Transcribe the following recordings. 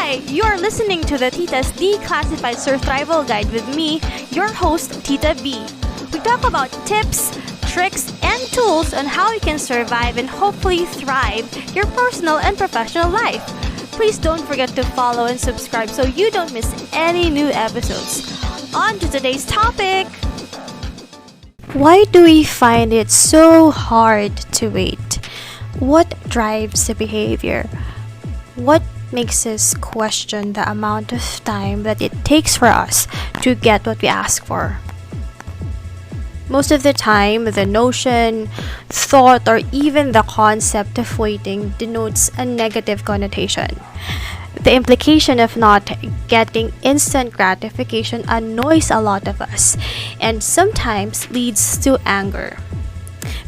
Hi, you're listening to the Titas Declassified Surthrival Guide with me, your host, Tita B. We talk about tips, tricks, and tools on how you can survive and hopefully thrive your personal and professional life. Please don't forget to follow and subscribe so you don't miss any new episodes. On to today's topic! Why do we find it so hard to wait? What drives the behavior? What makes us question the amount of time that it takes for us to get what we ask for? Most of the time, the notion, thought, or even the concept of waiting denotes a negative connotation. The implication of not getting instant gratification annoys a lot of us and sometimes leads to anger.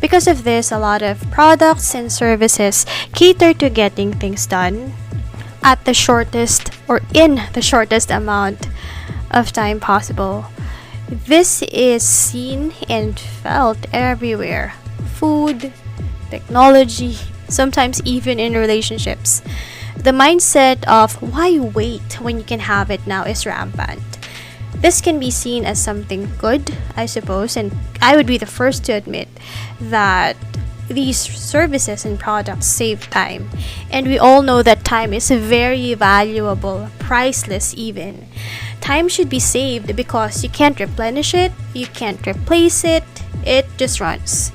Because of this, a lot of products and services cater to getting things done at the shortest or in the shortest amount of time possible. This is seen and felt everywhere. Food, technology, sometimes even in relationships. The mindset of why wait when you can have it now is rampant. This can be seen as something good, I suppose, and I would be the first to admit that these services and products save time. And we all know that time is very valuable, priceless even. Time should be saved because you can't replenish it, you can't replace it, it just runs.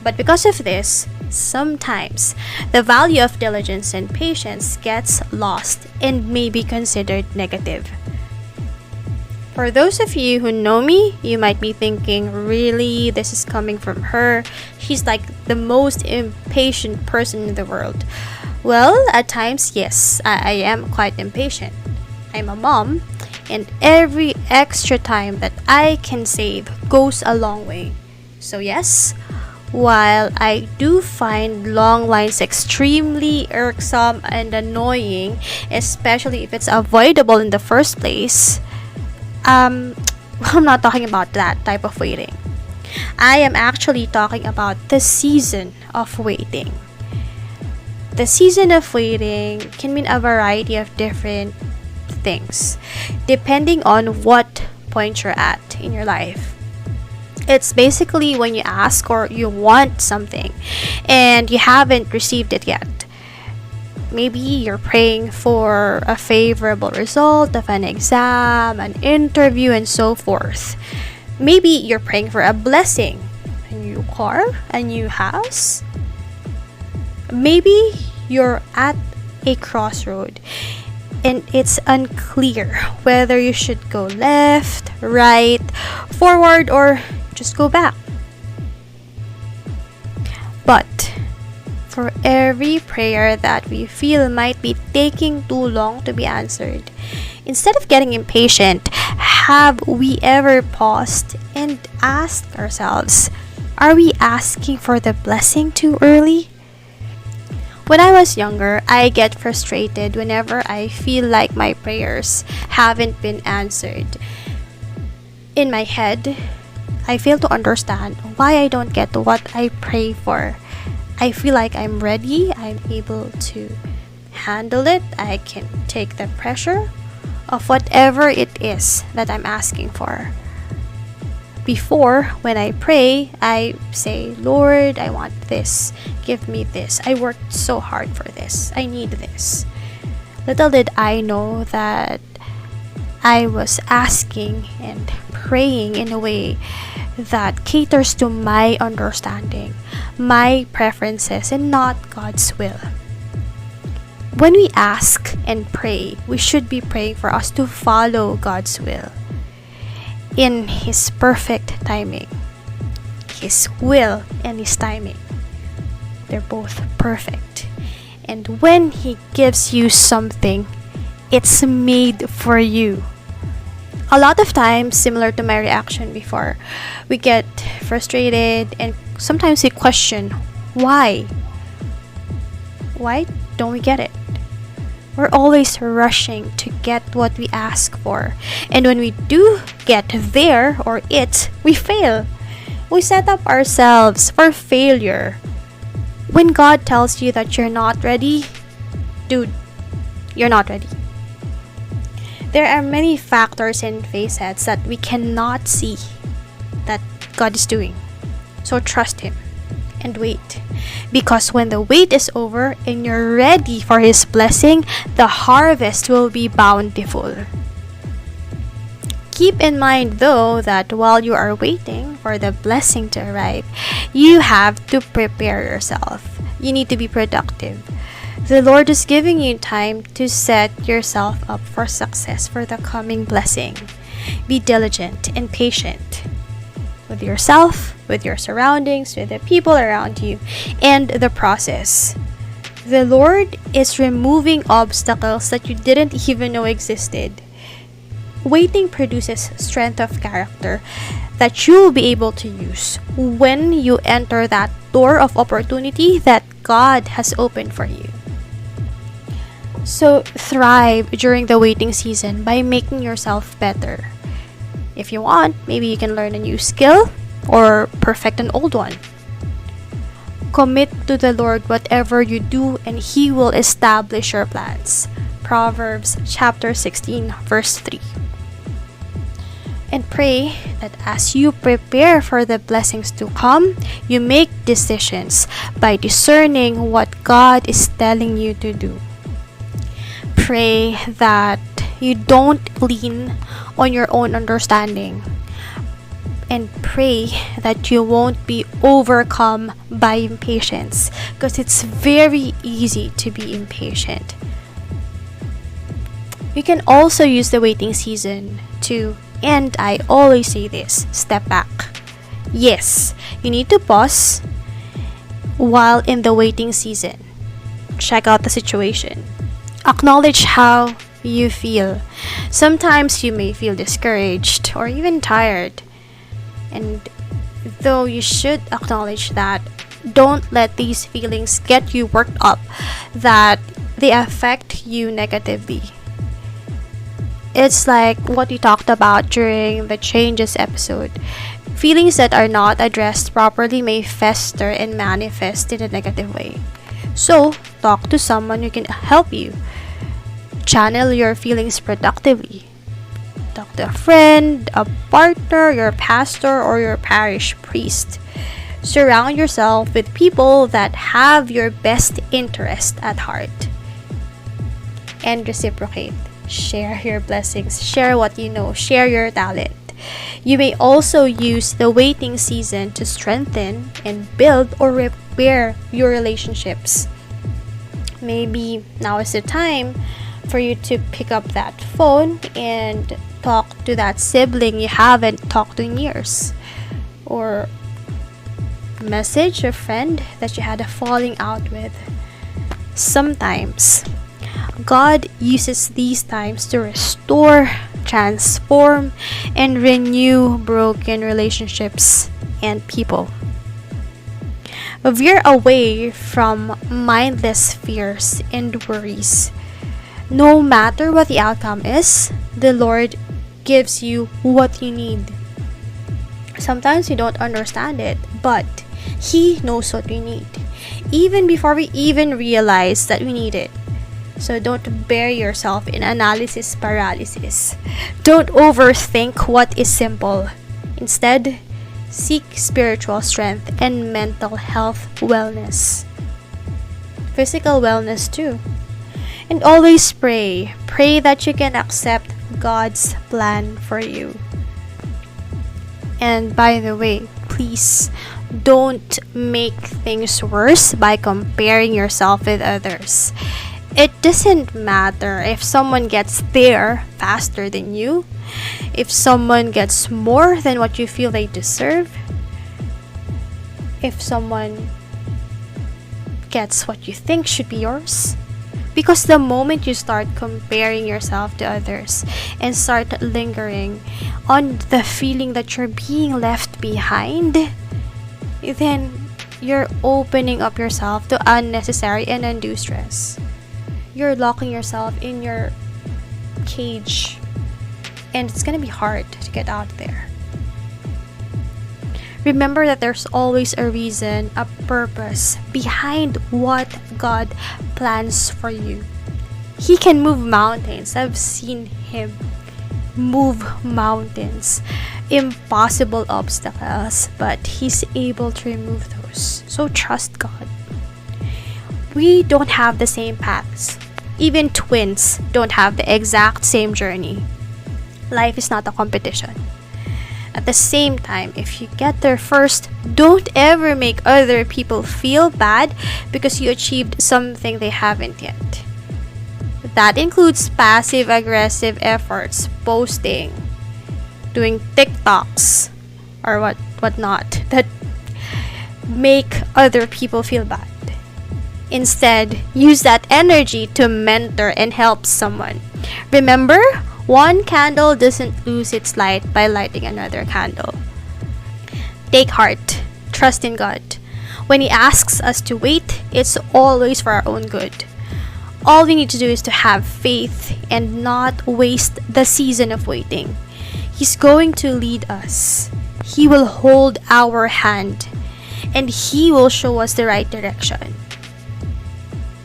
But because of this, sometimes the value of diligence and patience gets lost and may be considered negative. For those of you who know me, you might be thinking, really, this is coming from her? She's like the most impatient person in the world. Well, at times, yes, I am quite impatient. I'm a mom, and every extra time that I can save goes a long way. So yes, while I do find long lines extremely irksome and annoying, especially if it's avoidable in the first place, I'm not talking about that type of waiting. I am actually talking about the season of waiting. The season of waiting can mean a variety of different things, depending on what point you're at in your life. It's basically when you ask or you want something and you haven't received it yet. Maybe you're praying for a favorable result of an exam, an interview, and so forth. Maybe you're praying for a blessing, a new car, a new house. Maybe you're at a crossroad and it's unclear whether you should go left, right, forward, or just go back. But for every prayer that we feel might be taking too long to be answered, instead of getting impatient, have we ever paused and asked ourselves, are we asking for the blessing too early? When I was younger, I get frustrated whenever I feel like my prayers haven't been answered. In my head, I fail to understand why I don't get what I pray for. I feel like I'm ready, I'm able to handle it, I can take the pressure of whatever it is that I'm asking for. Before, when I pray, I say, Lord, I want this, give me this, I worked so hard for this, I need this. Little did I know that I was asking and praying in a way that caters to my understanding, my preferences, and not God's will. When we ask and pray, we should be praying for us to follow God's will in His perfect timing. His will and His timing, they're both perfect. And when He gives you something, it's made for you. A lot of times, similar to my reaction before, we get frustrated and sometimes we question, why? Why don't we get it? We're always rushing to get what we ask for. And when we do get there or it, we fail. We set up ourselves for failure. When God tells you that you're not ready, dude, you're not ready. There are many factors and facets that we cannot see that God is doing. So trust Him and wait. Because when the wait is over and you're ready for His blessing, the harvest will be bountiful. Keep in mind though that while you are waiting for the blessing to arrive, you have to prepare yourself. You need to be productive. The Lord is giving you time to set yourself up for success for the coming blessing. Be diligent and patient with yourself, with your surroundings, with the people around you, and the process. The Lord is removing obstacles that you didn't even know existed. Waiting produces strength of character that you'll be able to use when you enter that door of opportunity that God has opened for you. So thrive during the waiting season by making yourself better. If you want, maybe you can learn a new skill or perfect an old one. Commit to the Lord whatever you do and He will establish your plans. Proverbs chapter 16 verse 3. And pray that as you prepare for the blessings to come, you make decisions by discerning what God is telling you to do. Pray that you don't lean on your own understanding. And pray that you won't be overcome by impatience, because it's very easy to be impatient. You can also use the waiting season to, and I always say this, step back. Yes, you need to pause while in the waiting season. Check out the situation. Acknowledge how you feel. Sometimes you may feel discouraged or even tired. And though you should acknowledge that, don't let these feelings get you worked up that they affect you negatively. It's like what we talked about during the changes episode. Feelings that are not addressed properly may fester and manifest in a negative way. So, talk to someone who can help you. Channel your feelings productively. Talk to a friend, a partner, your pastor, or your parish priest. Surround yourself with people that have your best interest at heart. And reciprocate. Share your blessings. Share what you know. Share your talent. You may also use the waiting season to strengthen and build or repair your relationships. Maybe now is the time for you to pick up that phone and talk to that sibling you haven't talked to in years, or message a friend that you had a falling out with. Sometimes God uses these times to restore, transform, and renew broken relationships and people. Veer away from mindless fears and worries. No matter what the outcome is, the Lord gives you what you need. Sometimes we don't understand it, but He knows what we need, even before we even realize that we need it. So don't bury yourself in analysis paralysis. Don't overthink what is simple. Instead, seek spiritual strength and mental health wellness. Physical wellness too. And always pray. Pray that you can accept God's plan for you. And by the way, please don't make things worse by comparing yourself with others. It doesn't matter if someone gets there faster than you, if someone gets more than what you feel they deserve, if someone gets what you think should be yours. Because the moment you start comparing yourself to others and start lingering on the feeling that you're being left behind, then you're opening up yourself to unnecessary and undue stress. You're locking yourself in your cage, and it's gonna be hard to get out there. Remember that there's always a reason, a purpose behind what God plans for you. He can move mountains. I've seen Him move mountains, impossible obstacles, but He's able to remove those. So trust God. We don't have the same paths. Even twins don't have the exact same journey. Life is not a competition. At the same time, if you get there first, don't ever make other people feel bad because you achieved something they haven't yet. That includes passive-aggressive efforts, posting, doing TikToks, or whatnot that make other people feel bad. Instead, use that energy to mentor and help someone. Remember, one candle doesn't lose its light by lighting another candle. Take heart. Trust in God. When He asks us to wait, it's always for our own good. All we need to do is to have faith and not waste the season of waiting. He's going to lead us. He will hold our hand, and He will show us the right direction.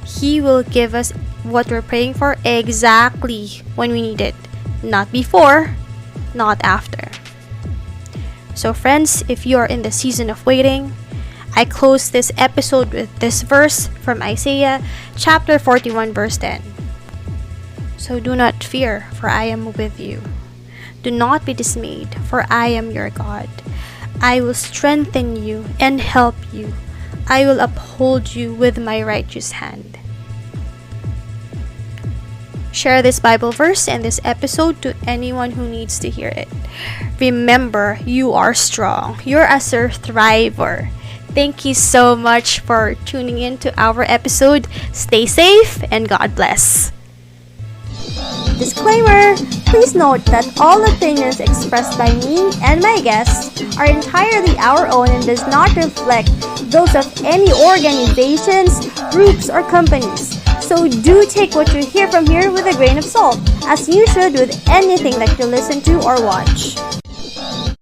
He will give us what we're praying for exactly when we need it. Not before, not after. So friends, if you are in the season of waiting, I close this episode with this verse from Isaiah chapter 41 verse 10. So do not fear, for I am with you. Do not be dismayed, for I am your God. I will strengthen you and help you. I will uphold you with my righteous hand. Share this Bible verse and this episode to anyone who needs to hear it. Remember, you are strong. You're a surthriver. Thank you so much for tuning in to our episode. Stay safe and God bless. Disclaimer! Please note that all opinions expressed by me and my guests are entirely our own and does not reflect those of any organizations, groups, or companies. So do take what you hear from here with a grain of salt, as you should with anything that you listen to or watch.